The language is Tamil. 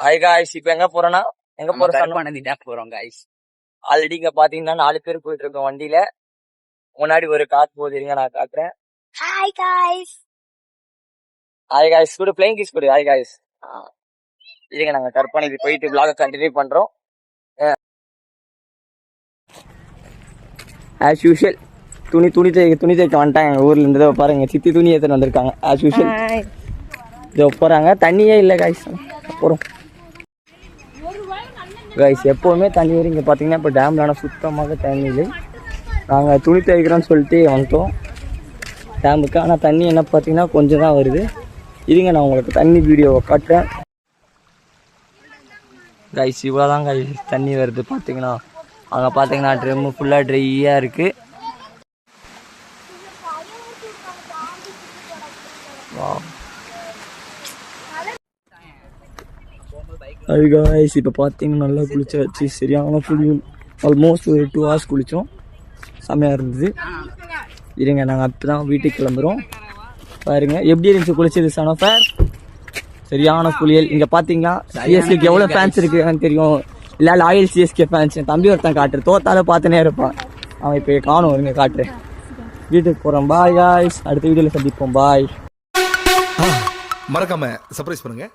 ஹாய் காய்ஸ், இப்போ எங்க போறோம்னா போறோம் காய்ஸ். ஆல்ரெடி இங்க பாத்தீங்கன்னா 4 பேர் போயிட்டு இருக்கோம் வண்டியில. முன்னாடி ஒரு கார் போகுது, இருங்க நான் காட்டுறேன். Hi guys. ஹாய் காய்ஸ் கூட பிளேயிங் கிஸ் கொடு. ஹாய் காய்ஸ், இருங்க நாங்க கற்பனைக்கு போயிட்டு vlog கண்டினியூ பண்றோம். ஆஸ் யூஷுவல் துணி தைக்க வந்துட்டாங்க எங்க ஊர்ல இருந்து. பாருங்க சித்தி துணி ஏத்துன்னு வந்திருக்காங்க. ஆஸ் யூஷுவல் இதோ போறாங்க. தண்ணியே இல்லை காய்ஸ், போறோம் காய்ஸ். எப்போவுமே தண்ணி வரும் இங்கே பார்த்தீங்கன்னா. இப்போ டேமில் ஆனால் சுத்தமாக தண்ணி இல்லை. நாங்கள் துணி துவைக்கிறோன்னு சொல்லிட்டு வந்துட்டோம் டேமுக்கு. ஆனால் தண்ணி என்ன பார்த்தீங்கன்னா கொஞ்சம் தான் வருது. இருங்க நான் உங்களுக்கு தண்ணி வீடியோவை காட்டுறேன் காய்ஸ். இவ்வளோ தான் காய்ஸ் தண்ணி வருது பார்த்தீங்கன்னா. அங்கே பார்த்தீங்கன்னா ட்ரம்மு ஃபுல்லாக ட்ரையாக இருக்குது. அது காய்ஸ் இப்போ பார்த்தீங்கன்னா நல்லா குளிச்சாச்சு. சரியான ஃபுல் ஆல்மோஸ்ட் ஒரு 2 hours குளித்தோம். செம்மையாக இருந்தது. இருங்க நாங்கள் அப்போ தான் வீட்டுக்கு கிளம்புறோம். பாருங்க எப்படி இருந்துச்சு குளிச்சது சனோஃபர். சரியான குளியல். இங்கே பார்த்தீங்கன்னா சிஎஸ்கேக்கு எவ்வளோ ஃபேன்ஸ் இருக்குன்னு தெரியும். இல்லை லாயல் சிஎஸ்கே ஃபேன்ஸ். என் தம்பி ஒருத்தன் காட்டுரு, தோத்தால பார்த்துனே இருப்பான். அவன் இப்போ காணும். இருங்க காட்டுறேன். வீட்டுக்கு போகிறோம். பாய் காய்ஸ், அடுத்த வீடியோவில் சந்திப்போம். பாய். மறக்காம சர்ப்ரைஸ் பண்ணுங்க.